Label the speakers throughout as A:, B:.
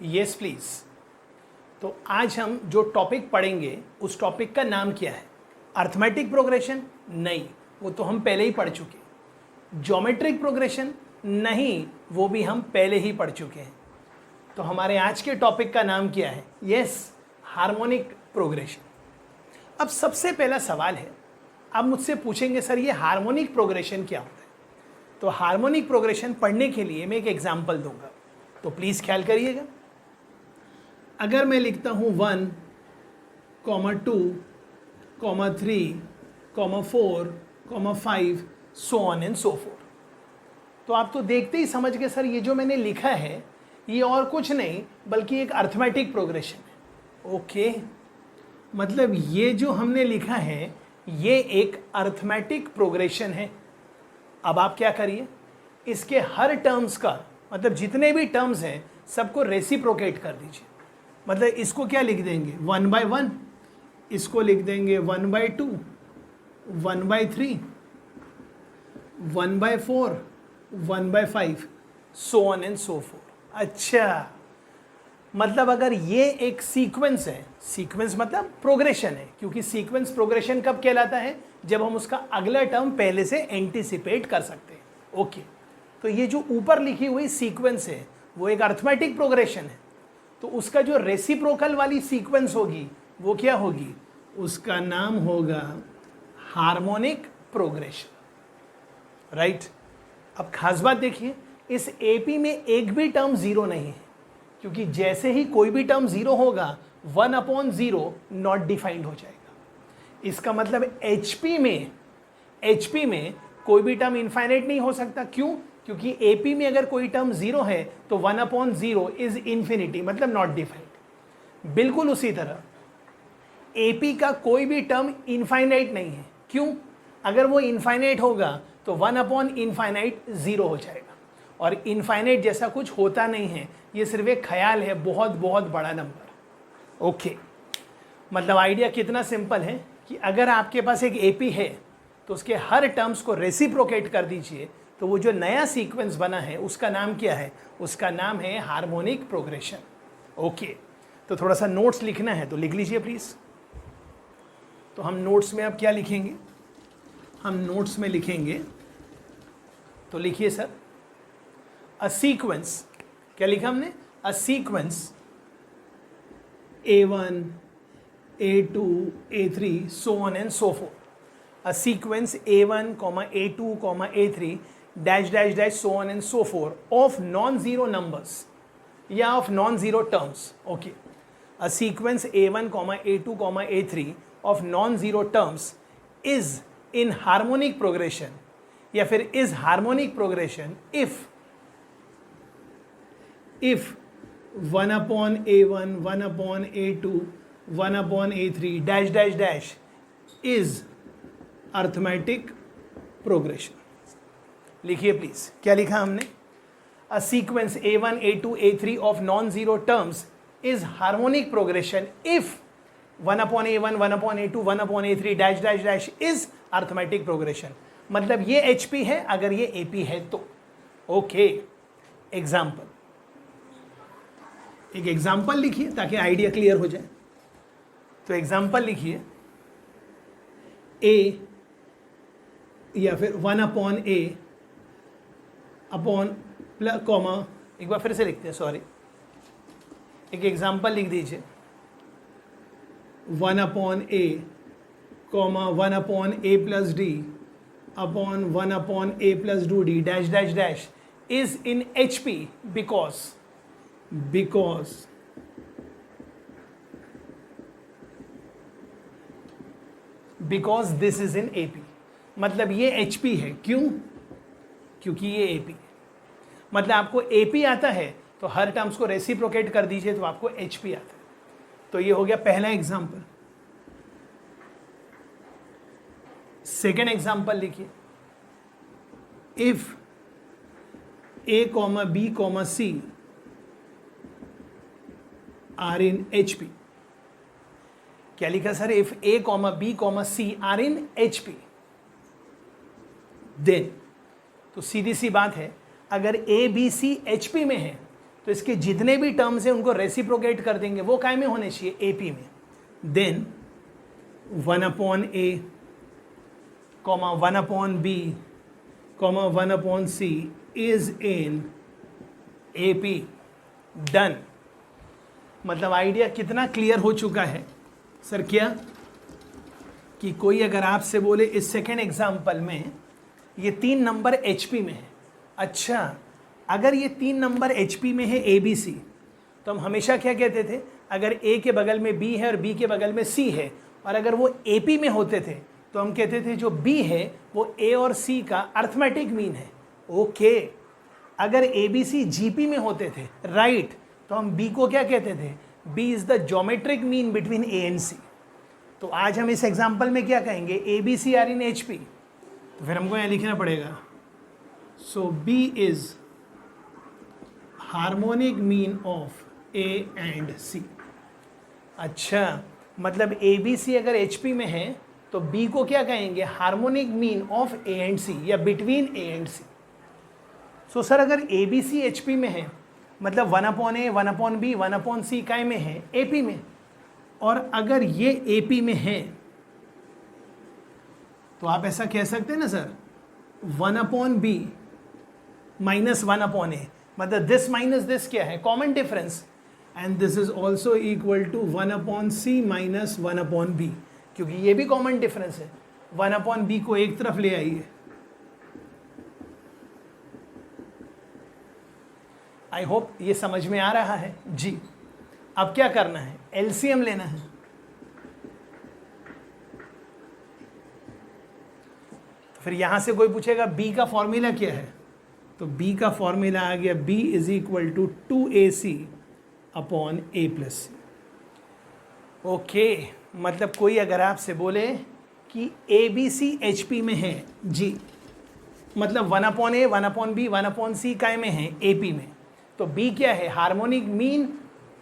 A: Yes please. तो आज हम जो टॉपिक पढ़ेंगे उस टॉपिक का नाम क्या है? Arithmetic progression? नहीं, वो तो हम पहले ही पढ़ चुके। Geometric progression? नहीं, वो भी हम पहले ही पढ़ चुके हैं। तो हमारे आज के टॉपिक का नाम क्या है? Yes, harmonic progression. अब सबसे पहला सवाल है, आप मुझसे पूछेंगे सर ये हार्मोनिक प्रोग्रेशन क्या होता है? तो हार्मोनिक प्रोग्रेशन पढ़ने के लिए मैं एक एग्जांपल दूंगा, तो प्लीज ख्याल करिएगा। अगर मैं लिखता हूं 1, 2, 3, 4, 5, so on and so fourth, तो आप तो देखते ही समझ गए सर ये जो मैंने लिखा है ये और कुछ नहीं बल्कि एक अर्थमेटिक प्रोग्रेशन है। ओके, मतलब ये जो हमने लिखा है ये एक अर्थमेटिक प्रोग्रेशन है। अब आप क्या करिए, इसके हर टर्म्स का मतलब जितने भी टर्म्स हैं सबको रेसिप्रोकेट कर दीजिए। मतलब इसको क्या लिख देंगे 1/1, इसको लिख देंगे 1/2, 1/3, 1/4, 1/5, so on and so fourth. अच्छा, मतलब अगर ये एक सीक्वेंस है, सीक्वेंस मतलब प्रोग्रेशन है, क्योंकि सीक्वेंस प्रोग्रेशन कब कहलाता है? जब हम उसका अगला टर्म पहले से एंटीसिपेट कर सकते हैं। ओके, तो ये जो ऊपर लिखी हुई सीक्वेंस है वो एक अर्थमेटिक प्रोग्रेशन है, तो उसका जो रेसिप्रोकल वाली सीक्वेंस होगी वो क्या होगी? उसका नाम होगा हार्मोनिक प्रोग्रेशन। राइट। अब खास बात देखिए, इस एपी में एक भी टर्म जीरो नहीं है, क्योंकि जैसे ही कोई भी टर्म जीरो होगा 1/0 नॉट डिफाइंड हो जाएगा। इसका मतलब एचपी में कोई भी टर्म इनफाइनाइट नहीं हो सकता। क्यों? क्योंकि एपी में अगर कोई टर्म जीरो है तो 1/0 इज इन्फिनिटी, मतलब नॉट डिफाइंड। बिल्कुल उसी तरह एपी का कोई भी टर्म इनफाइनाइट नहीं है। क्यों? अगर वो इनफाइनाइट होगा तो 1/∞ 0 हो जाएगा, और इनफाइनाइट जैसा कुछ होता नहीं है, ये सिर्फ एक ख्याल है, बहुत बहुत बड़ा नंबर। ओके, मतलब आइडिया कितना सिंपल है कि अगर आपके पास एक एपी है तो उसके हर टर्म्स को रेसिप्रोकेट कर दीजिए, तो वो जो नया सीक्वेंस बना है उसका नाम क्या है? उसका नाम है हार्मोनिक प्रोग्रेशन। ओके, तो थोड़ा सा नोट्स लिखना है तो लिख लीजिए प्लीज। तो हम नोट्स में अब क्या लिखेंगे? हम नोट्स में लिखेंगे, तो लिखिए सर, अ सीक्वेंस, क्या लिखा हमने? A sequence A1, A2, A3, so on and so forth. A sequence A1, A2, A3, dash dash dash, so on and so forth, of non-zero numbers या of non-zero terms. Okay. A sequence A1, A2, A3 of non-zero terms is in harmonic progression या फिर is harmonic progression if 1/A1, 1/A2, 1/A3 dash dash dash is arithmetic progression. लिखिए please, क्या लिखा हमने? A sequence A1, A2, A3 of non zero terms is harmonic progression if 1/A1, 1/A2, 1/A3 dash dash dash is arithmetic progression. मतलब ये HP है अगर ये AP है तो। ओके, एग्जाम्पल, एक एग्जाम्पल लिखिए ताकि आइडिया क्लियर हो जाए। तो एग्जाम्पल लिखिए, A या फिर 1/A अपॉन कॉमा, एक बार फिर से लिखते हैं, सॉरी, एक एग्जाम्पल लिख दीजिए, 1/A comma 1/A plus D upon 1/A plus 2D dash dash dash is in HP because this is in AP। मतलब ये HP है। क्यों? क्योंकि ये AP है। मतलब आपको AP आता है तो हर टर्म्स को रेसिप्रोकेट कर दीजिए तो आपको HP आता है। तो ये हो गया पहला एग्जांपल। सेकेंड एग्जांपल लिखिए, if A, B, C are in HP। क्या लिखा sir? If A, B, C are in HP, then तो सीधी सी बात है, अगर A B C H P में है तो इसके जितने भी टर्म्स हैं उनको रेसिप्रोकेट कर देंगे, वो काय में होने चाहिए, ए पी में। Then 1/a, 1/b, 1/c is in A P. Done. मतलब आइडिया कितना क्लियर हो चुका है सर? क्या कि कोई अगर आपसे बोले इस सेकेंड एग्जाम्पल में ये 3 नंबर एच पी में है, अच्छा अगर ये 3 नंबर एच पी में है ए बी सी, तो हम हमेशा क्या कहते थे, अगर ए के बगल में बी है और बी के बगल में सी है, और अगर वो ए पी में होते थे तो हम कहते थे जो बी है वो ए और सी का अर्थमेटिक मीन है। ओके। अगर A B C G P में होते थे, राइट, तो हम बी को क्या कहते थे, b is the geometric mean between a and c. तो आज हम इस एग्जाम्पल में क्या कहेंगे, a B c are in H P, तो फिर हमको यहाँ लिखना पड़ेगा, so b is harmonic mean of a and c. अच्छा, मतलब ए बी सी अगर एच पी में है तो बी को क्या कहेंगे, harmonic mean of a and c या between a and c. So sir अगर A B C H P में है, मतलब 1/a, 1/b, 1/c काय में है, ए पी में, और अगर ये ए पी में है तो आप ऐसा कह सकते हैं ना सर, 1/b माइनस 1/a, मतलब दिस माइनस दिस क्या है, common difference, and this is also equal to 1/c minus 1/b, क्योंकि ये भी कॉमन डिफरेंस है। 1/b को एक तरफ ले आइए, आई होप ये समझ में आ रहा है जी। अब क्या करना है, एलसीएम लेना है। फिर यहां से कोई पूछेगा बी का फॉर्मूला क्या है, तो बी का फॉर्मूला आ गया, B is equal to 2ac upon a plus C. Okay, मतलब कोई अगर आपसे बोले कि A B C H P में है जी, मतलब 1/a, 1/b, 1/c काय में है, ए पी में, तो b क्या है, harmonic mean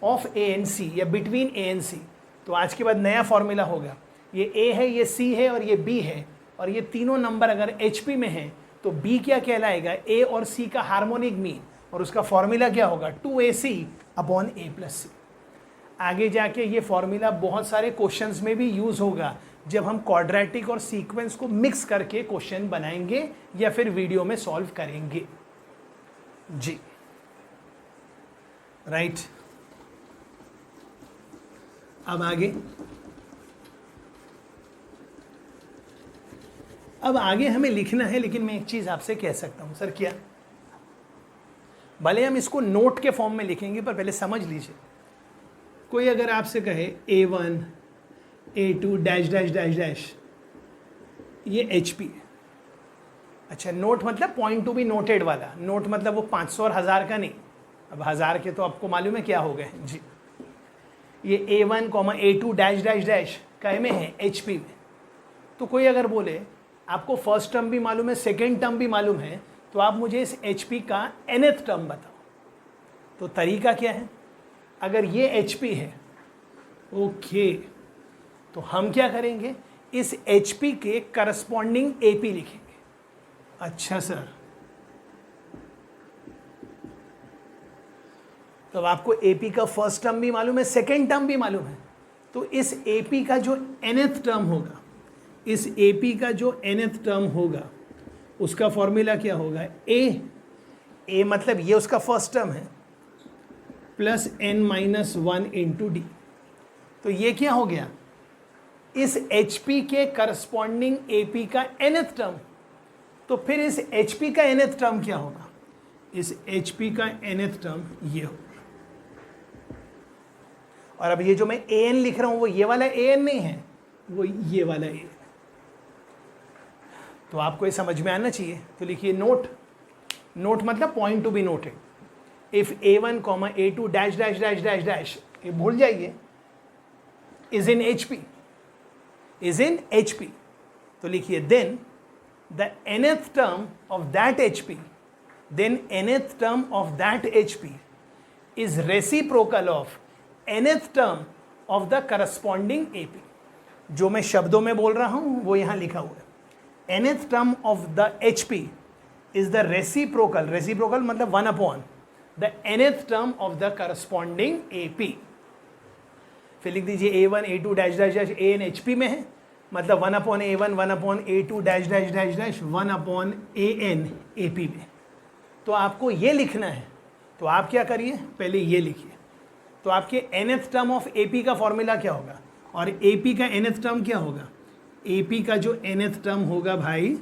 A: of a and c या बिटवीन ए एंड सी। तो आज के बाद नया फॉर्मूला होगा, ये a है, ये c है और ये b है, और ये तीनों नंबर अगर एच पी में है तो b क्या कहलाएगा, a और c का हार्मोनिक मीन, और उसका फॉर्मूला क्या होगा, 2ac अपॉन a प्लस सी। आगे जाके ये फॉर्मूला बहुत सारे क्वेश्चंस में भी यूज होगा, जब हम क्वाड्रेटिक और सीक्वेंस को मिक्स करके क्वेश्चन बनाएंगे या फिर वीडियो में सॉल्व करेंगे जी, राइट। अब आगे हमें लिखना है, लेकिन मैं एक चीज आपसे कह सकता हूं सर, क्या, भले हम इसको नोट के फॉर्म में लिखेंगे पर पहले समझ लीजिए। कोई अगर आपसे कहे A1 A2 dash dash dash dash, ये HP है, अच्छा नोट मतलब पॉइंट टू बी नोटेड वाला, नोट मतलब वो 500 और 1000 का नहीं, अब 1000 के तो आपको मालूम है क्या हो गए जी। ये A1, A2 dash dash dash काय में है, HP में। तो कोई अगर बोले आपको फर्स्ट टर्म भी मालूम है, सेकेंड टर्म भी मालूम है, तो आप मुझे इस HP का nth टर्म बताओ। तो तरीका क्या है, अगर ये HP है, ओके, तो हम क्या करेंगे, इस HP के करस्पॉन्डिंग AP लिखेंगे। अच्छा सर, तो अब आपको AP का फर्स्ट टर्म भी मालूम है, सेकेंड टर्म भी मालूम है, तो इस AP का जो nth टर्म होगा, इस AP का जो nth टर्म होगा उसका फॉर्मूला क्या होगा, A मतलब ये उसका फर्स्ट टर्म है, प्लस n-1 इंटू डी। तो ये क्या हो गया, इस HP के करस्पॉन्डिंग AP का nth टर्म। तो फिर इस HP का nth टर्म क्या होगा, इस HP का nth टर्म ये होगा। और अब ये जो मैं an लिख रहा हूं वो ये वाला an नहीं है, वो ये वाला an। तो आपको ये समझ में आना चाहिए, तो लिखिए नोट, नोट मतलब point to be noted. If A1, A2 dash dash dash dash dash, ये भूल जाइए, is in HP, is in HP, तो लिखिए then the nth term of that HP, then nth term of that HP is reciprocal of nth term of the corresponding AP। जो मैं शब्दों में बोल रहा हूं वो यहां लिखा हुआ है, nth term of the HP is the reciprocal, reciprocal मतलब 1 upon the nth term of the corresponding AP। फिर लिख दीजिए A1 A2 dash dash dash AN HP में है, मतलब 1 upon A1 1 upon A2 dash dash dash dash 1 upon AN AP में। तो आपको ये लिखना है, तो आप क्या करिए, पहले ये लिखिए। तो आपके nth टर्म ऑफ AP का फॉर्मूला क्या होगा, और AP का nth टर्म क्या होगा? AP का जो nth टर्म होगा भाई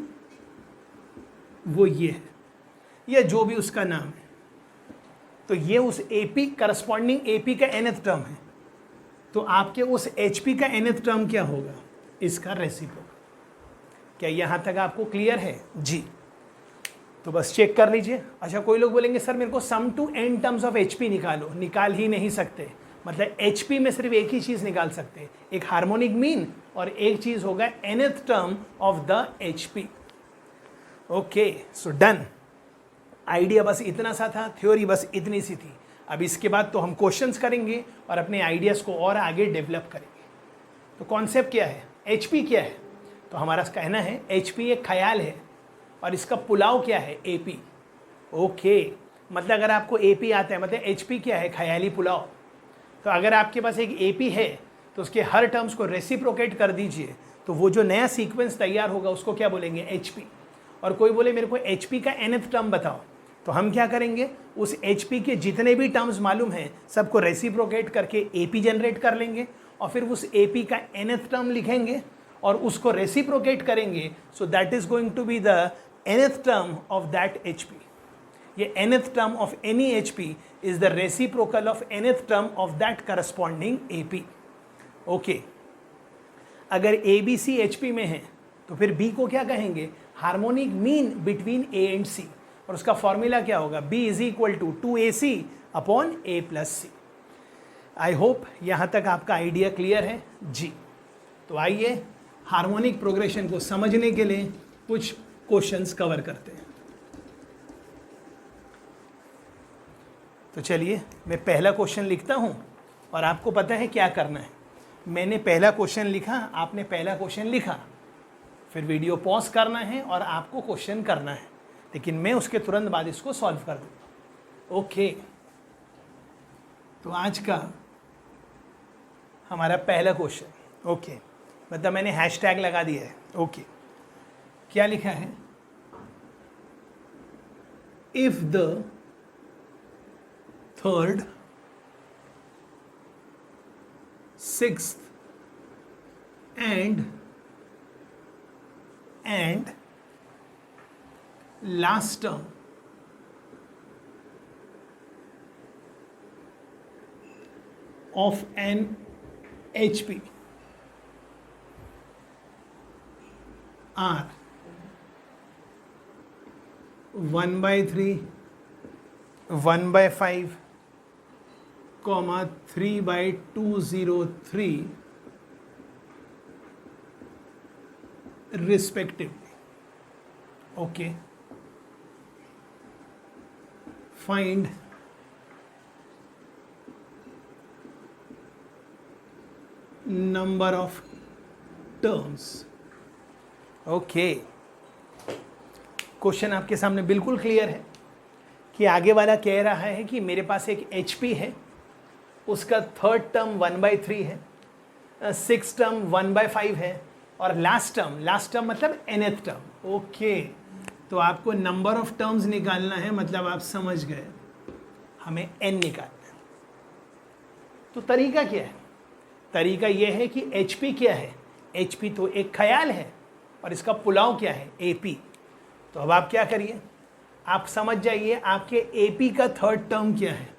A: वो ये है, या जो भी उसका नाम है। तो ये उस AP करस्पॉन्डिंग AP का nth टर्म है, तो आपके उस HP का nth टर्म क्या होगा? इसका रेसिप्रोकल। क्या यहां तक आपको क्लियर है? जी। तो बस चेक कर लीजिए। अच्छा, कोई लोग बोलेंगे सर मेरे को sum to n terms of HP निकालो। निकाल ही नहीं सकते, मतलब HP में सिर्फ एक ही चीज निकाल सकते हैं, एक हार्मोनिक मीन और एक चीज होगा nth term of the HP। Okay, so done. Idea बस इतना सा था, थ्योरी बस इतनी सी थी। अब इसके बाद तो हम क्वेश्चंस करेंगे और अपने आइडियाज़ को और आगे डेवलप करेंगे। तो कॉन्सेप्ट क्या है, HP क्या है? तो हमारा कहना है HP एक ख्याल है और इसका पुलाव क्या है? AP। ओके, मतलब अगर आपको AP आता है, मतलब HP क्या है? ख्याली पुलाव। तो अगर आपके पास एक AP है तो उसके हर टर्म्स को रेसिप्रोकेट कर दीजिए, तो वो जो नया सीक्वेंस तैयार होगा उसको क्या बोलेंगे? HP। और कोई बोले मेरे को HP का nth टर्म बताओ, तो हम क्या करेंगे, उस HP के जितने भी टर्म्स मालूम हैं सबको रेसिप्रोकेट करके AP जनरेट कर लेंगे और फिर उस AP का nth टर्म लिखेंगे और उसको रेसिप्रोकेट करेंगे। So that is going to be the nth term of that HP। ये nth term of any HP is the reciprocal of nth term of that corresponding AP। Okay, अगर ABC HP में है तो फिर B को क्या कहेंगे? Harmonic mean between A and C। और उसका फॉर्मूला क्या होगा? B is equal to 2AC upon A plus C। I hope यहाँ तक आपका आइडिया क्लियर है जी। तो आइए हार्मोनिक प्रोग्रेशन को समझने के लिए कुछ क्वेश्चंस कवर करते हैं। तो चलिए मैं पहला क्वेश्चन लिखता हूँ और आपको पता है क्या करना है। मैंने पहला क्वेश्चन लिखा, आपने पहला क्वेश्चन लिखा, फिर वीडियो पॉज करना है और आपको क्वेश्चन करना है, लेकिन मैं उसके तुरंत बाद इसको सॉल्व कर दूँगा। ओके, तो आज का हमारा पहला क्वेश्चन, ओके, मतलब मैंने हैशटैग लगा दिया है। ओके, क्या लिखा है? If the third, sixth and last term of an HP are 1/3, 1/5, 3/203 respectively. Okay, find number of terms. Okay, question आपके सामने बिल्कुल क्लियर है कि आगे वाला कह रहा है कि मेरे पास एक HP है, उसका थर्ड टर्म 1/3 है, सिक्स टर्म 1/5 है और लास्ट टर्म मतलब nth टर्म। ओके, तो आपको नंबर ऑफ टर्म्स निकालना है, मतलब आप समझ गए हमें n निकालना है। तो तरीका क्या है? तरीका यह है कि HP क्या है? HP तो एक ख्याल है और इसका पुलाव क्या है? AP। तो अब आप क्या करिए, आप समझ जाइए आपके AP का थर्ड टर्म क्या है।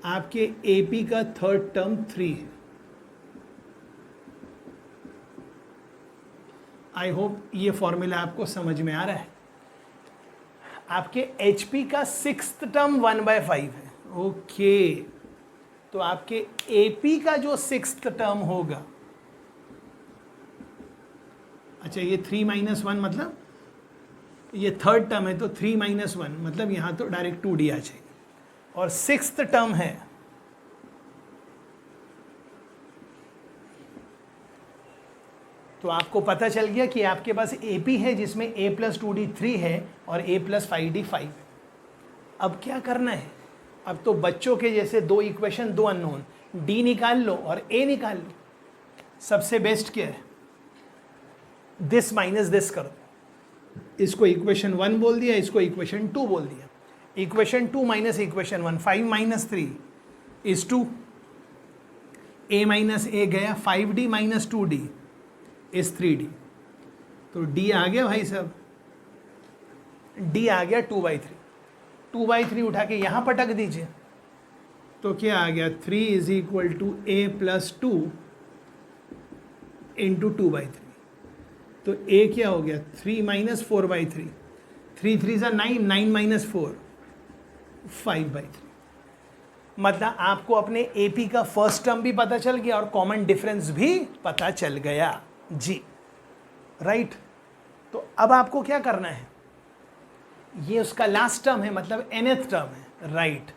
A: आपके AP का थर्ड टर्म 3 है। आई होप ये फॉर्मूला आपको समझ में आ रहा है। आपके HP का सिक्स्थ टर्म 1/5 है। ओके, तो आपके AP का जो सिक्स्थ टर्म होगा, अच्छा ये 3 - 1 मतलब ये थर्ड टर्म है, तो 3 - 1 मतलब यहाँ तो डायरेक्ट 2D आ जाएगी। और सिक्स्थ टर्म है तो आपको पता चल गया कि आपके पास AP है जिसमें a + 2d 3 है और a + 5d 5 है। अब क्या करना है? अब तो बच्चों के जैसे दो इक्वेशन, दो अननोन, d निकाल लो और a निकाल लो। सबसे बेस्ट क्या है? दिस माइनस दिस कर दो। इसको इक्वेशन 1 बोल दिया, इसको इक्वेशन 2 बोल दिया। Equation 2 minus equation 1, 5 - 3 is 2, a minus a गया, 5d - 2d इज 3d। तो d आ गया भाई साहब, d आ गया 2/3। 2/3 उठा के यहाँ पटक दीजिए, तो क्या आ गया? 3 is equal to a + 2 into 2/3। तो a क्या हो गया? 3 - 4/3, 3 3 = 9, 9 - 4 5/3। मतलब आपको अपने AP का फर्स्ट टर्म भी पता चल गया और कॉमन डिफरेंस भी पता चल गया जी, राइट। तो अब आपको क्या करना है? ये उसका लास्ट टर्म है, मतलब nth टर्म है, राइट।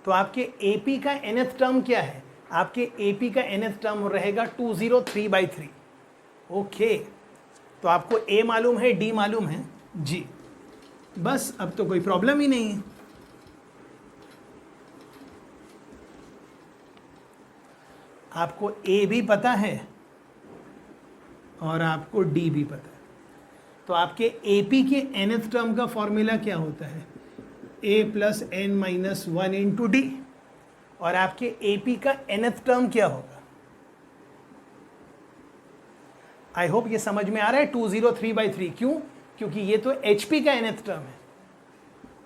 A: तो आपके AP का nth टर्म क्या है? आपके AP का nth टर्म रहेगा 203/3। ओके, तो आपको A मालूम है, D मालूम है जी, बस अब तो कोई प्रॉब्लम ही नहीं है। आपको A भी पता है और आपको D भी पता है। तो आपके AP के nth टर्म का फॉर्मूला क्या होता है? A + n - 1 into D। और आपके AP का nth टर्म क्या होगा? आई होप ये समझ में आ रहा है, 203/3। क्यों? क्योंकि ये तो HP का nth टर्म है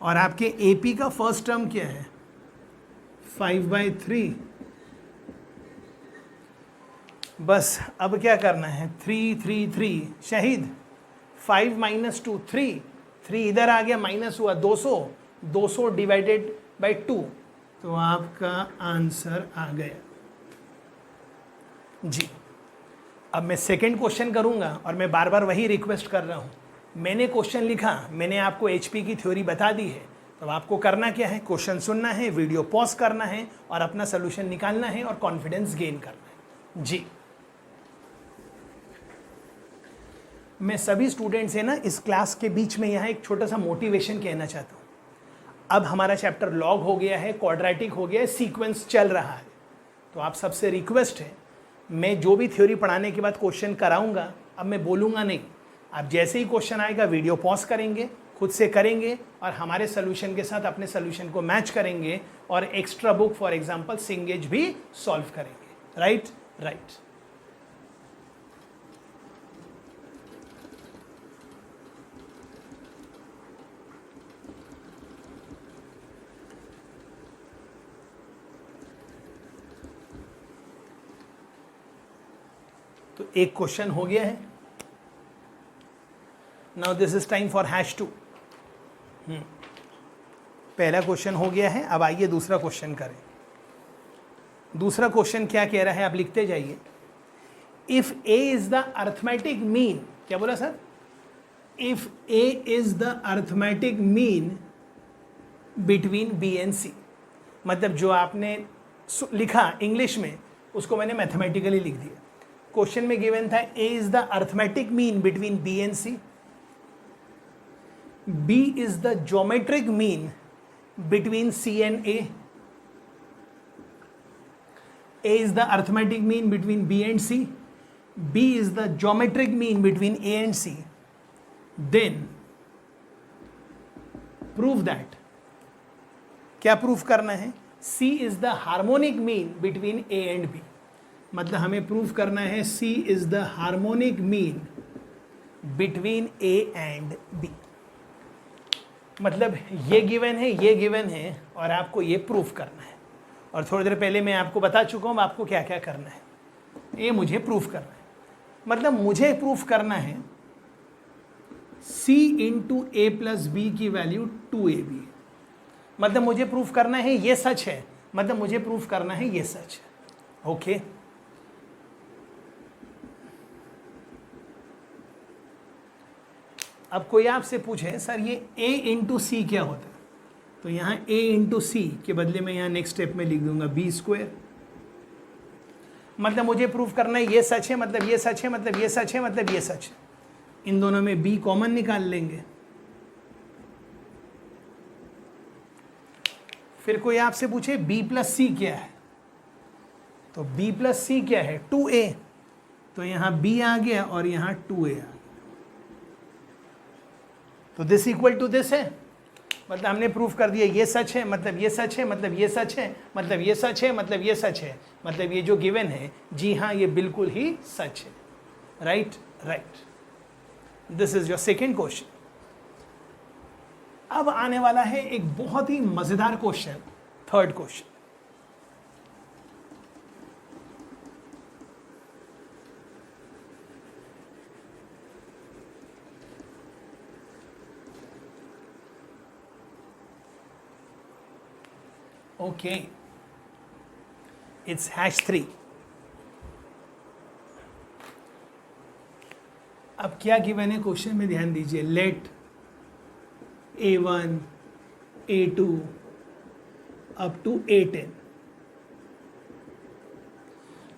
A: और आपके AP का फर्स्ट टर्म क्या है? 5/3। बस अब क्या करना है? 3 3 3 शहीद, 5 - 2 3, 3 इधर आ गया, माइनस हुआ 200, 200 / 2, तो आपका आंसर आ गया जी। अब मैं सेकंड क्वेश्चन करूंगा और मैं बार बार वही रिक्वेस्ट कर रहा हूँ। मैंने क्वेश्चन लिखा, मैंने आपको HP की थ्योरी बता दी है, तो आपको करना क्या है? क्वेश्चन सुनना है, वीडियो पॉज करना है और अपना सोल्यूशन निकालना है और कॉन्फिडेंस गेन करना है जी। मैं सभी स्टूडेंट से ना इस क्लास के बीच में यहाँ एक छोटा सा मोटिवेशन कहना चाहता हूँ। अब हमारा चैप्टर लॉग हो गया है, क्वाड्रेटिक हो गया है, सीक्वेंस चल रहा है। तो आप सबसे रिक्वेस्ट है, मैं जो भी थ्योरी पढ़ाने के बाद क्वेश्चन कराऊंगा, अब मैं बोलूँगा नहीं। आप जैसे ही क्वेश्चन आएगा वीडियो पॉज करेंगे, खुद से करेंगे और हमारे सोल्यूशन के साथ अपने सोल्यूशन को मैच करेंगे और एक्स्ट्रा बुक फॉर एग्जांपल सिंगेज भी सॉल्व करेंगे, राइट राइट। तो एक क्वेश्चन हो गया है। Now this is time for #2। पहला क्वेश्चन हो गया है, अब आइए दूसरा क्वेश्चन करें। दूसरा क्वेश्चन क्या कह रहा है, आप लिखते जाइए। If A is the arithmetic mean, क्या बोला sir? If A is the arithmetic mean between B and C, मतलब जो आपने लिखा इंग्लिश में उसको मैंने मैथमेटिकली लिख दिया। क्वेश्चन में गिवन था A is the arithmetic mean between B and C, B is the geometric mean between C and A, A is the arithmetic mean between B and C, B is the geometric mean between A and C, then prove that, क्या proof करना है? C is the harmonic mean between A and B, मतलब हमें proof करना है C is the harmonic mean between A and B। मतलब ये given है, ये गिवन है और आपको ये प्रूफ करना है। और थोड़ी देर पहले मैं आपको बता चुका हूँ आपको क्या क्या करना है। ये मुझे प्रूफ करना है, मतलब मुझे प्रूफ करना है C into A plus B की वैल्यू 2AB, मतलब मुझे प्रूफ करना है ये सच है, मतलब मुझे प्रूफ करना है ये सच है। ओके, अब कोई आपसे पूछे सर ये A इंटू C क्या होता है, तो यहाँ A इंटू C के बदले में यहाँ नेक्स्ट स्टेप में लिख दूंगा B²। मतलब मुझे प्रूव करना है ये सच है, मतलब ये सच है, मतलब ये सच है, मतलब ये सच है। इन दोनों में b कॉमन निकाल लेंगे। फिर कोई आपसे पूछे b प्लस सी क्या है, तो b प्लस सी क्या है 2a, तो यहां b आ गया और यहां 2a आ गया, तो दिस इक्वल टू दिस है। मतलब हमने प्रूफ कर दिया ये सच है, मतलब ये सच है, मतलब ये सच है, मतलब ये सच है, मतलब ये सच है, मतलब ये जो गिवन है जी हाँ ये बिल्कुल ही सच है। Right right. This is your second question. अब आने वाला है एक बहुत ही मजेदार question, third question. Okay, it's #3। अब क्या गिवन है क्वेश्चन में, ध्यान दीजिए। Late A1 A2 up to A10,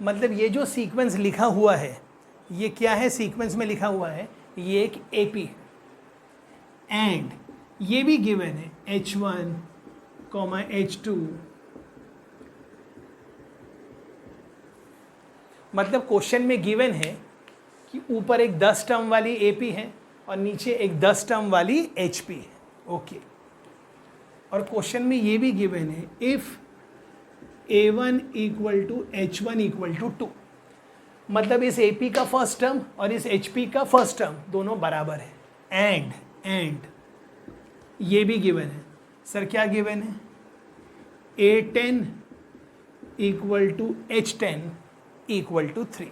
A: मतलब ये जो सीक्वेंस लिखा हुआ है ये क्या है, सीक्वेंस में लिखा हुआ है ये एक AP है, एंड ये भी गिवन है H1, H2, मतलब क्वेश्चन में गिवन है कि ऊपर एक 10 टर्म वाली AP है और नीचे एक 10 टर्म वाली HP है। ओके, और क्वेश्चन में ये भी गिवन है if A1 equal to H1 equal to 2, मतलब इस AP का फर्स्ट टर्म और इस HP का फर्स्ट टर्म दोनों बराबर है। एंड ये भी गिवन है। सर क्या गिवन है, A10 equal to H10 equal to 3,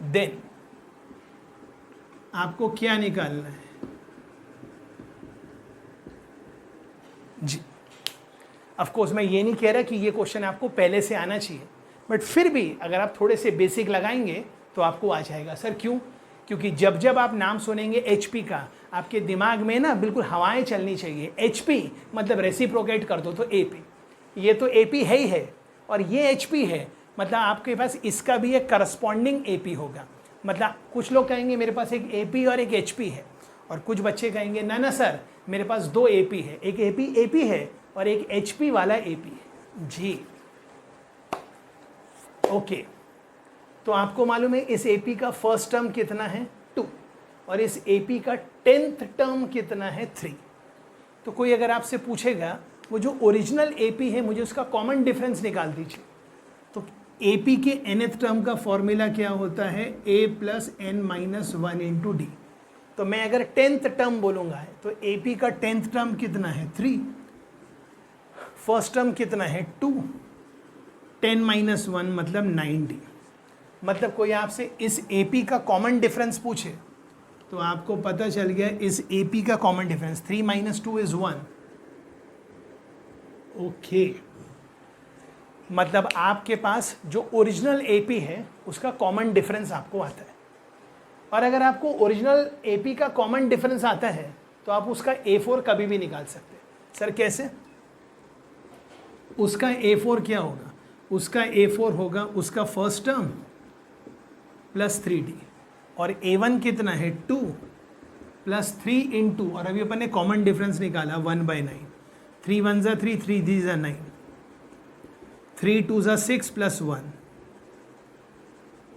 A: then आपको क्या निकालना है जी। ऑफ कोर्स मैं ये नहीं कह रहा कि ये क्वेश्चन आपको पहले से आना चाहिए, बट फिर भी अगर आप थोड़े से बेसिक लगाएंगे तो आपको आ जाएगा। सर क्यों, क्योंकि जब जब आप नाम सुनेंगे HP का आपके दिमाग में ना बिल्कुल हवाएं चलनी चाहिए। HP मतलब रेसिप्रोकेट कर दो तो AP, ये तो AP है ही है और ये HP है, मतलब आपके पास इसका भी एक करस्पॉन्डिंग AP होगा। मतलब कुछ लोग कहेंगे मेरे पास एक AP और एक HP है, और कुछ बच्चे कहेंगे ना ना सर मेरे पास 2 AP है, एक AP है और एक HP वाला AP है जी। ओके, तो आपको मालूम है इस AP का फर्स्ट टर्म कितना है 2 और इस AP का 10th टर्म कितना है 3। तो कोई अगर आपसे पूछेगा वो जो ओरिजिनल AP है मुझे उसका कॉमन डिफरेंस निकाल दीजिए, तो AP के nth टर्म का फॉर्मूला क्या होता है, A plus n minus 1 into D. तो मैं अगर 10th टर्म बोलूँगा तो AP का 10th टर्म कितना है 3, फर्स्ट टर्म कितना है 2, 10 माइनस 1 मतलब 90। मतलब कोई आपसे इस AP का कॉमन डिफरेंस पूछे तो आपको पता चल गया इस AP का common difference 3 minus 2 is 1। Okay, मतलब आपके पास जो ओरिजिनल AP है उसका कॉमन डिफरेंस आपको आता है, और अगर आपको ओरिजिनल AP का कॉमन डिफरेंस आता है तो आप उसका A4 कभी भी निकाल सकते हैं। सर कैसे, उसका A4 क्या होगा, उसका A4 होगा उसका फर्स्ट टर्म प्लस 3D, और A1 कितना है 2 प्लस 3 इंटू, और अभी अपन ने कॉमन डिफरेंस निकाला 1/9, 3 1 ज़ा 3, 3 3 ज़ा 9, 3 2 ज़ा 6 प्लस 1।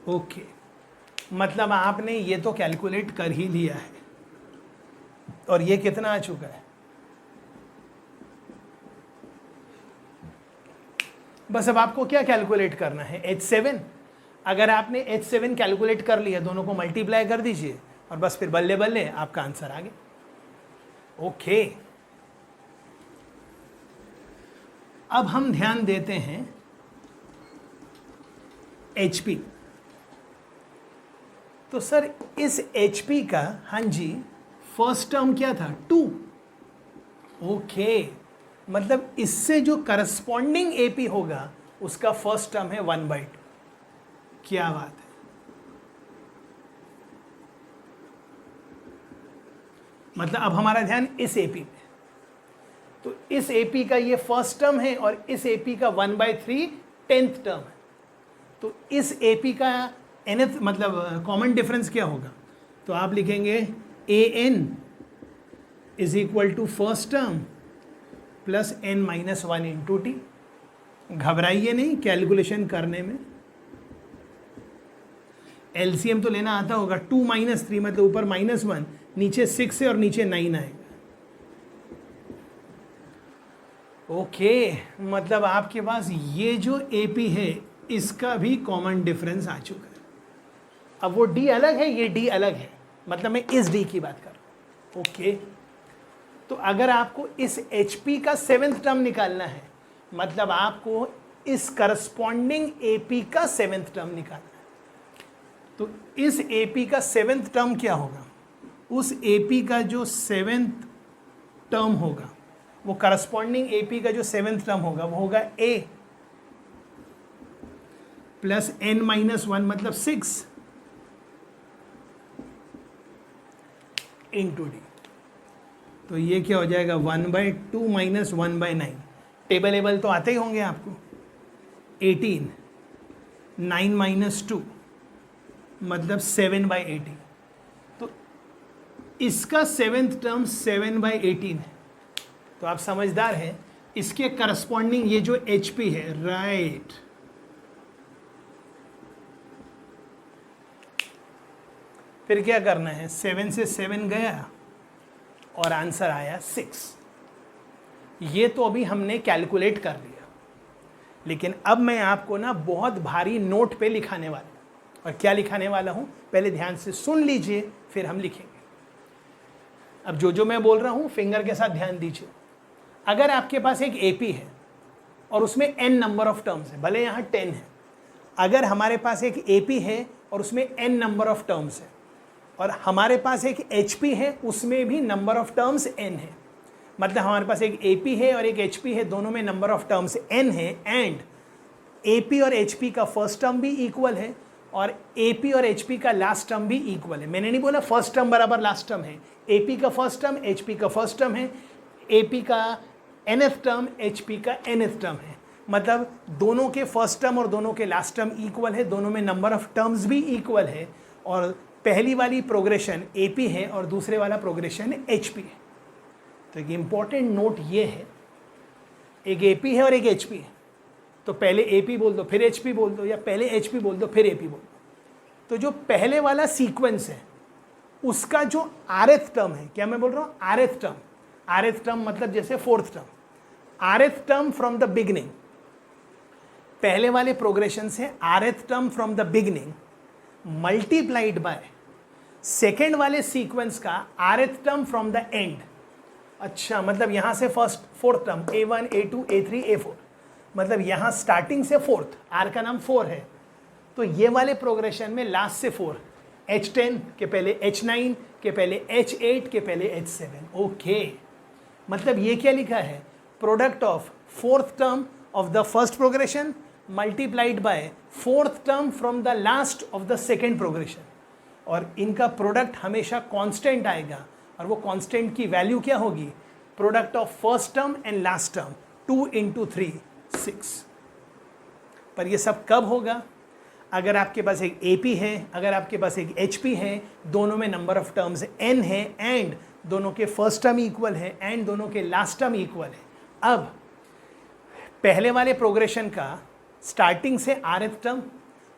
A: ओके, मतलब आपने ये तो कैलकुलेट कर ही लिया है, और ये कितना आ चुका है, बस अब आपको क्या कैलकुलेट करना है H7। अगर आपने H7 कैलकुलेट कर लिया दोनों को मल्टीप्लाई कर दीजिए और बस फिर बल्ले बल्ले आपका आंसर आ गया। ओके, अब हम ध्यान देते हैं HP। तो सर इस HP का, हाँ जी, फर्स्ट टर्म क्या था 2। ओके, मतलब इससे जो करस्पॉन्डिंग AP होगा उसका फर्स्ट टर्म है 1/2। क्या बात है, मतलब अब हमारा ध्यान इस AP पे, तो इस AP का ये फर्स्ट टर्म है और इस AP का 1/3 10th टर्म है। तो इस AP का nth मतलब कॉमन डिफरेंस क्या होगा? तो आप लिखेंगे AN is equal to first term plus n-1 into T. घबराइए नहीं कैलकुलेशन करने में, LCM तो लेना आता होगा। 2 - 3 मतलब ऊपर -1, नीचे 6 है और नीचे 9 आएगा। ओके, मतलब आपके पास ये जो AP है इसका भी कॉमन डिफरेंस आ चुका है। अब वो D अलग है, ये D अलग है, मतलब मैं इस D की बात कर रहा हूँ। ओके, तो अगर आपको इस HP का 7th टर्म निकालना है, मतलब आपको इस करस्पॉन्डिंग AP का 7th टर्म निकालना है। तो इस AP का 7th टर्म क्या होगा? उस AP का जो 7th टर्म होगा, वो करस्पॉन्डिंग AP का जो 7th टर्म होगा वो होगा A प्लस n-1 मतलब 6 इंटू डी। तो ये क्या हो जाएगा? 1/2 माइनस 1/9। टेबल एबल तो आते ही होंगे आपको। 18 9 - 2 मतलब 7/18। तो इसका 7th टर्म 7/18 है। तो आप समझदार हैं, इसके करस्पॉन्डिंग ये जो HP है, राइट, फिर क्या करना है? 7 से 7 गया और आंसर आया 6। ये तो अभी हमने कैलकुलेट कर लिया, लेकिन अब मैं आपको ना बहुत भारी नोट पे लिखाने वाला हूँ। और क्या लिखाने वाला हूँ पहले ध्यान से सुन लीजिए, फिर हम लिखेंगे। अब जो मैं बोल रहा हूँ फिंगर के साथ ध्यान दीजिए। अगर आपके पास एक AP है और उसमें n नंबर ऑफ टर्म्स है, भले यहाँ 10 है, अगर हमारे पास एक AP है और उसमें n नंबर ऑफ टर्म्स है, और हमारे पास एक HP है उसमें भी नंबर ऑफ टर्म्स n है, मतलब हमारे पास एक AP है और एक HP है, दोनों में नंबर ऑफ टर्म्स n है, एंड AP और HP का फर्स्ट टर्म भी इक्वल है और AP और HP का लास्ट टर्म भी इक्वल है। मैंने नहीं बोला फर्स्ट टर्म बराबर लास्ट टर्म है, AP का फर्स्ट टर्म HP का फर्स्ट टर्म है, AP का nth टर्म HP का nth टर्म है, मतलब दोनों के फर्स्ट टर्म और दोनों के लास्ट टर्म इक्वल है, दोनों में नंबर ऑफ टर्म्स भी इक्वल है, और पहली वाली प्रोग्रेशन AP है और दूसरे वाला प्रोग्रेशन HP है। तो एक इम्पॉर्टेंट नोट ये है, एक AP है और एक HP है, तो पहले AP बोल दो फिर HP बोल दो, या पहले HP बोल दो फिर AP बोल दो। तो जो पहले वाला सीक्वेंस है उसका जो rth टर्म है, क्या मैं बोल रहा हूँ? rth टर्म मतलब जैसे 4th term, rth term from the beginning, पहले वाले प्रोग्रेशन से rth term from the beginning multiplied by second वाले सीक्वेंस का rth term from the end. अच्छा, मतलब यहां से first 4th term A1 A2 A3 A4, मतलब यहां स्टार्टिंग से 4th, R का नाम 4 है, तो ये वाले प्रोग्रेशन में लास्ट से 4, H10 के पहले H9 के पहले H8 के पहले H7। ओके, मतलब ये क्या लिखा है? Product of 4th term of the first progression multiplied by 4th term from the last of the second progression, और इनका प्रोडक्ट हमेशा कांस्टेंट आएगा, और वो कांस्टेंट की वैल्यू क्या होगी? Product of first term and last term, 2 × 3 6। पर ये सब कब होगा? अगर आपके पास एक AP है, अगर आपके पास एक HP है, दोनों में नंबर ऑफ टर्म्स n है, एंड दोनों के फर्स्ट टर्म इक्वल है, एंड दोनों के लास्ट टर्म इक्वल है। अब पहले वाले प्रोग्रेशन का स्टार्टिंग से rth टर्म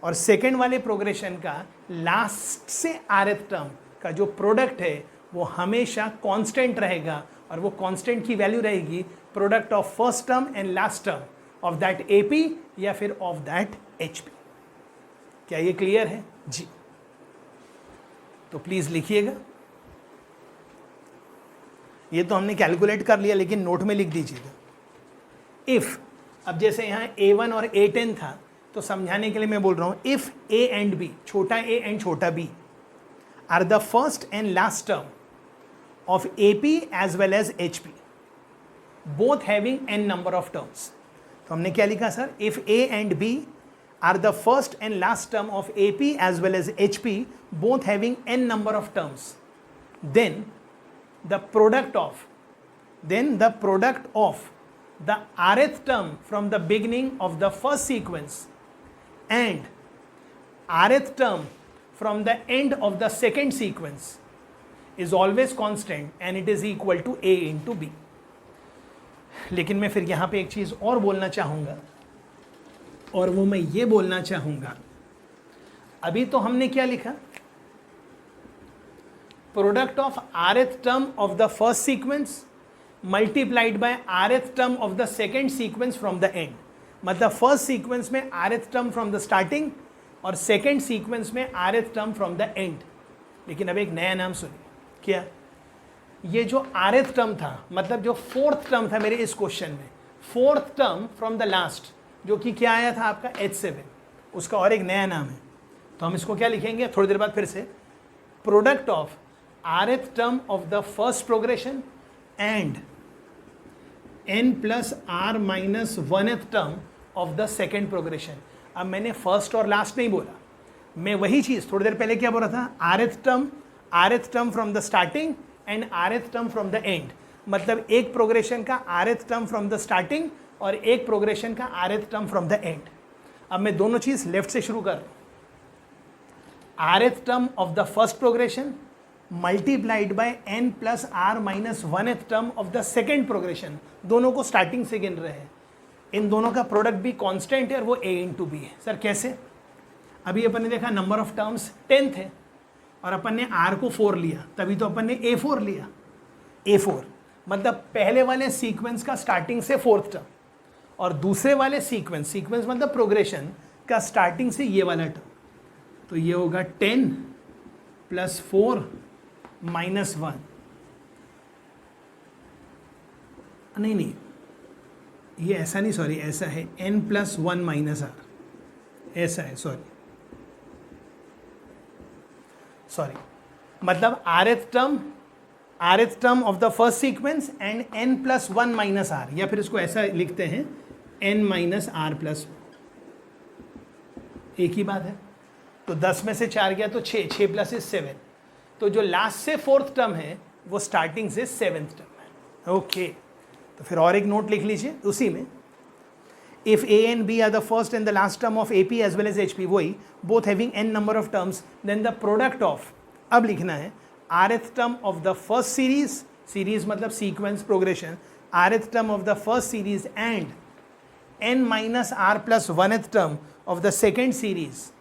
A: और सेकेंड वाले प्रोग्रेशन का लास्ट से rth टर्म का जो प्रोडक्ट है वो हमेशा कांस्टेंट रहेगा, और वो कांस्टेंट की वैल्यू रहेगी product of first term and last term of that AP या फिर ऑफ दैट HP। क्या ये क्लियर है जी? तो प्लीज लिखिएगा। ये तो हमने कैलकुलेट कर लिया, लेकिन नोट में लिख दीजिएगा। इफ, अब जैसे यहाँ A1 और A10 था, तो समझाने के लिए मैं बोल रहा हूँ, इफ A एंड B, छोटा a एंड छोटा b are the first and last term of AP as well as HP, both having n number of terms. तो हमने क्या लिखा sir? If A and B are the first and last term of AP as well as HP, both having n number of terms, then the product of the rth term from the beginning of the first sequence and rth term from the end of the second sequence is always constant and it is equal to a into b. लेकिन मैं फिर यहाँ पे एक चीज़ और बोलना चाहूँगा, और वो मैं ये बोलना चाहूँगा, अभी तो हमने क्या लिखा, product of rth term of the first sequence multiplied by rth term of the second sequence from the end. मतलब फर्स्ट सीक्वेंस में rth term from the starting और सेकेंड सीक्वेंस में rth term from the end. लेकिन अब एक नया नाम सुनिए, क्या ये जो rth टर्म था, मतलब जो फोर्थ टर्म था मेरे इस क्वेश्चन में, fourth term from the last, जो कि क्या आया था आपका H7, उसका और एक नया नाम है. तो हम इसको क्या लिखेंगे थोड़ी देर बाद फिर से, product of rth term of the first progression and n plus r minus 1th term of the second progression. अब मैंने फर्स्ट और लास्ट नहीं बोला, मैं वही चीज़ थोड़ी देर पहले क्या बोला था, rth term from the starting and rth term from the end. मतलब एक प्रोग्रेशन का rth term from the starting और एक प्रोग्रेशन का rth term from the end. अब मैं दोनों चीज़ लेफ्ट से शुरू कर रहा हूँ. rth term of the first progression multiplied by n plus r minus 1th term of the second progression. दोनों को स्टार्टिंग से गिन रहे हैं. इन दोनों का प्रोडक्ट भी कांस्टेंट है और वो a इंटू बी है. सर कैसे? अभी अपन ने देखा नंबर ऑफ टर्म्स 10 थे और अपन ने r को 4 लिया, तभी तो अपन ने a4 लिया. a4 मतलब पहले वाले सीक्वेंस का स्टार्टिंग से फोर्थ टर्म और दूसरे वाले सीक्वेंस मतलब प्रोग्रेशन का स्टार्टिंग से ये वाला टर्म. तो ये होगा 10 प्लस 4 माइनस 1. नहीं ये ऐसा नहीं, सॉरी ऐसा है n प्लस 1 माइनस r, ऐसा है, सॉरी मतलब rth term of the first sequence and n plus 1 minus r, या फिर इसको ऐसा लिखते हैं n माइनस r प्लस 1. एक ही बात है. तो 10 में से 4 गया तो 6 प्लस इज 7. तो जो लास्ट से फोर्थ टर्म है वो स्टार्टिंग से सेवेंथ टर्म है. ओके तो फिर और एक नोट लिख लीजिए उसी में, if a and b are the first and the last term of AP as well as HP, वही both having n number of terms, then the product of, अब लिखना है rth term of the first series मतलब sequence progression, rth term of the first series and n minus r plus 1th term of the second series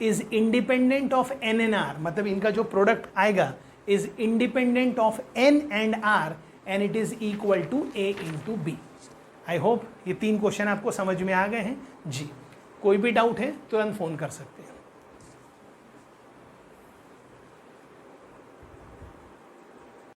A: is independent of n and r. मतलब इनका जो product आएगा is independent of n and r and it is equal to a into b. I hope ये 3 question आपको समझ में आ गए हैं जी. कोई भी डाउट है तुरंत फ़ोन कर सकते हैं.